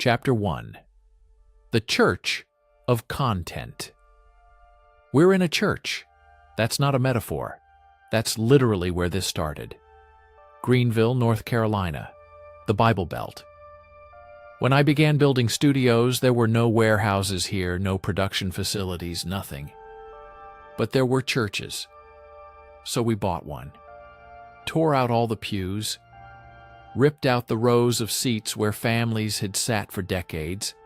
Chapter 1. The Church of Content. We're in a church. That's not a metaphor. That's literally where this started. Greenville, North Carolina, the Bible Belt. When I began building studios, there were no warehouses here, no production facilities, nothing. But there were churches. So we bought one, tore out all the pews, ripped out the rows of seats where families had sat for decades,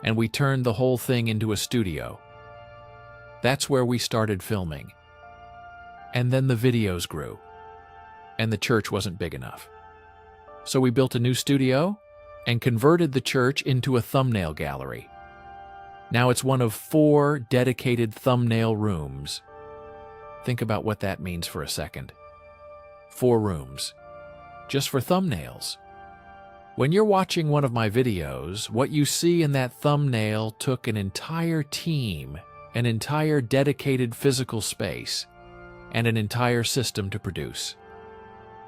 and we turned the whole thing into a studio. That's where we started filming. And then the videos grew, and the church wasn't big enough. So we built a new studio and converted the church into a thumbnail gallery. Now it's one of 4 dedicated thumbnail rooms. Think about what that means for a second. 4 rooms, just for thumbnails. When you're watching one of my videos, what you see in that thumbnail took an entire team, an entire dedicated physical space, and an entire system to produce.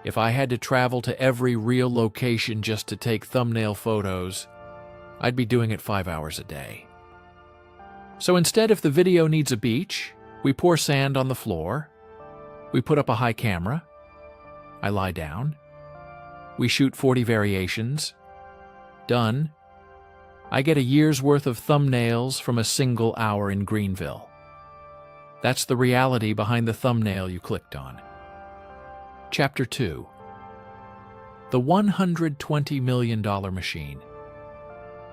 If I had to travel to every real location just to take thumbnail photos, I'd be doing it 5 hours a day. So instead, if the video needs a beach, we pour sand on the floor, we put up a high camera, I lie down, we shoot 40 variations, done. I get a year's worth of thumbnails from a single hour in Greenville. That's the reality behind the thumbnail you clicked on. Chapter 2. The $120 million machine.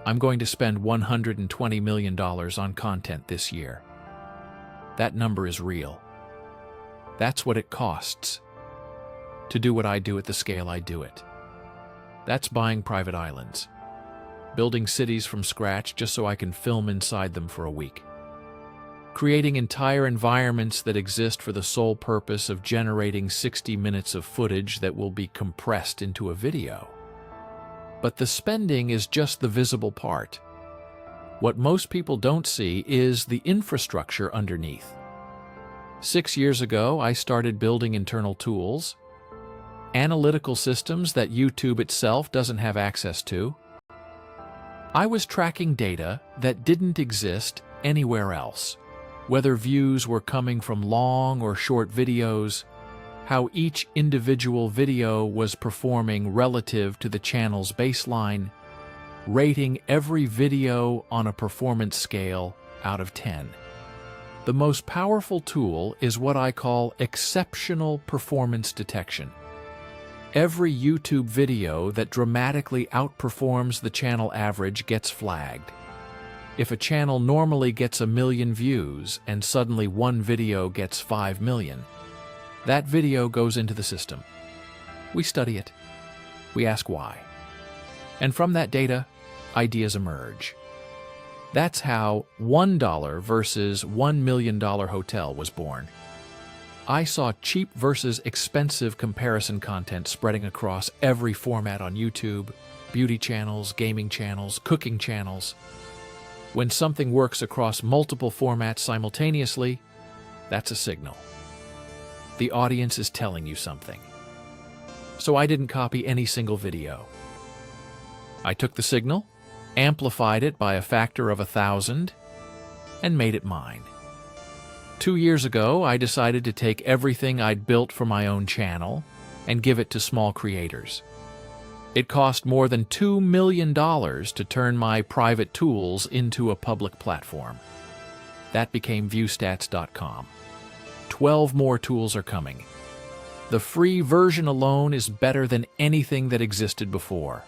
I'm going to spend $120 million on content this year. That number is real. That's what it costs to do what I do at the scale I do it. That's buying private islands, building cities from scratch just so I can film inside them for a week, creating entire environments that exist for the sole purpose of generating 60 minutes of footage that will be compressed into a video. But the spending is just the visible part. What most people don't see is the infrastructure underneath. 6 years ago, I started building internal tools, analytical systems that YouTube itself doesn't have access to. I was tracking data that didn't exist anywhere else. Whether views were coming from long or short videos, how each individual video was performing relative to the channel's baseline, rating every video on a performance scale out of 10. The most powerful tool is what I call exceptional performance detection. Every YouTube video that dramatically outperforms the channel average gets flagged. If a channel normally gets 1 million views and suddenly one video gets 5 million, that video goes into the system. We study it. We ask why. And from that data, ideas emerge. That's how $1 versus $1 million hotel was born. I saw cheap versus expensive comparison content spreading across every format on YouTube, beauty channels, gaming channels, cooking channels. When something works across multiple formats simultaneously, that's a signal. The audience is telling you something. So I didn't copy any single video. I took the signal, amplified it by a factor of 1,000, and made it mine. 2 years ago, I decided to take everything I'd built for my own channel and give it to small creators. It cost more than $2 million to turn my private tools into a public platform. That became viewstats.com. 12 more tools are coming. The free version alone is better than anything that existed before.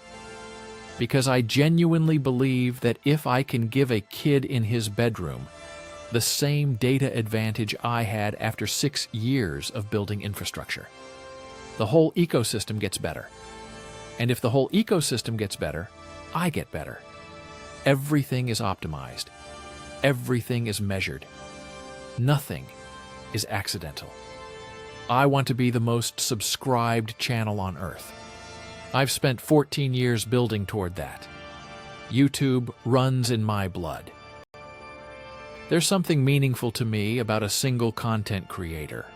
Because I genuinely believe that if I can give a kid in his bedroom the same data advantage I had after 6 years of building infrastructure, the whole ecosystem gets better. And if the whole ecosystem gets better, I get better. Everything is optimized. Everything is measured. Nothing is accidental. I want to be the most subscribed channel on earth. I've spent 14 years building toward that. YouTube runs in my blood. There's something meaningful to me about a single content creator.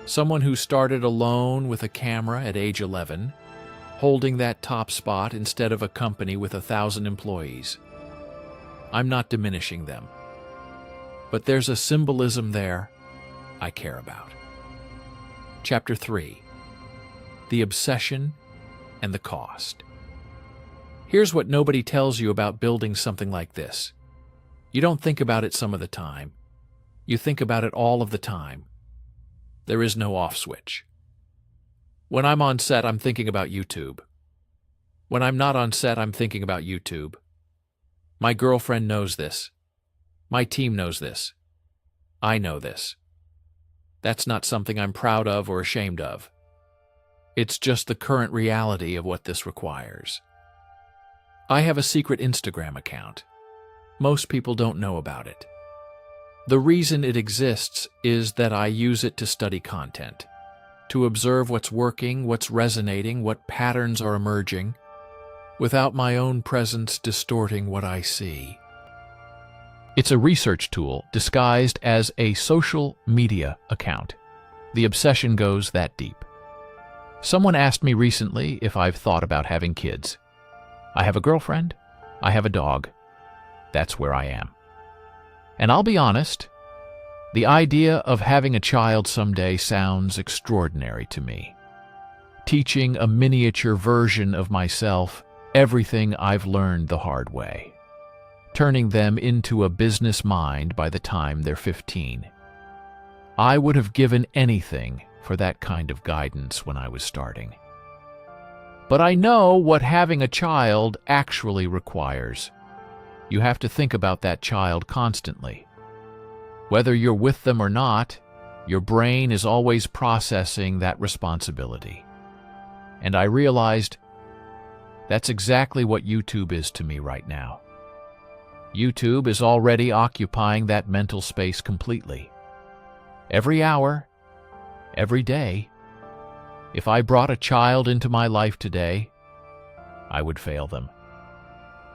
Someone who started alone with a camera at age 11, holding that top spot instead of a company with 1,000 employees. I'm not diminishing them, but there's a symbolism there I care about. Chapter 3: The Obsession and the Cost. Here's what nobody tells you about building something like this. You don't think about it some of the time. You think about it all of the time. There is no off switch. When I'm on set, I'm thinking about YouTube. When I'm not on set, I'm thinking about YouTube. My girlfriend knows this. My team knows this. I know this. That's not something I'm proud of or ashamed of. It's just the current reality of what this requires. I have a secret Instagram account. Most people don't know about it. The reason it exists is that I use it to study content, to observe what's working, what's resonating, what patterns are emerging, without my own presence distorting what I see. It's a research tool disguised as a social media account. The obsession goes that deep. Someone asked me recently if I've thought about having kids. I have a girlfriend. I have a dog. That's where I am. And I'll be honest, the idea of having a child someday sounds extraordinary to me. Teaching a miniature version of myself everything I've learned the hard way. Turning them into a business mind by the time they're 15. I would have given anything for that kind of guidance when I was starting. But I know what having a child actually requires. You have to think about that child constantly. Whether you're with them or not, your brain is always processing that responsibility. And I realized that's exactly what YouTube is to me right now. YouTube is already occupying that mental space completely. Every hour, every day, if I brought a child into my life today, I would fail them.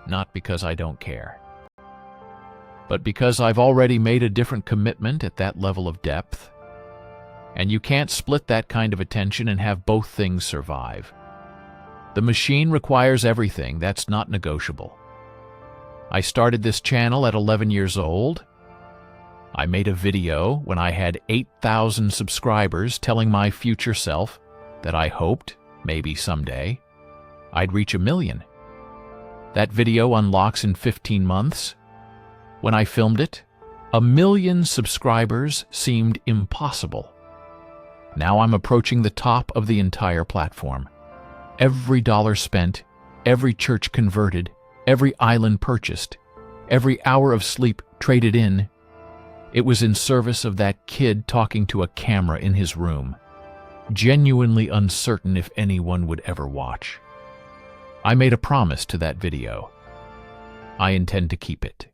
Not because I don't care, but because I've already made a different commitment at that level of depth. And you can't split that kind of attention and have both things survive. The machine requires everything. That's not negotiable. I started this channel at 11 years old. I made a video when I had 8,000 subscribers telling my future self that I hoped, maybe someday, I'd reach 1 million. That video unlocks in 15 months. When I filmed it, 1 million subscribers seemed impossible. Now I'm approaching the top of the entire platform. Every dollar spent, every church converted, every island purchased, every hour of sleep traded in, it was in service of that kid talking to a camera in his room, genuinely uncertain if anyone would ever watch. I made a promise to that video. I intend to keep it.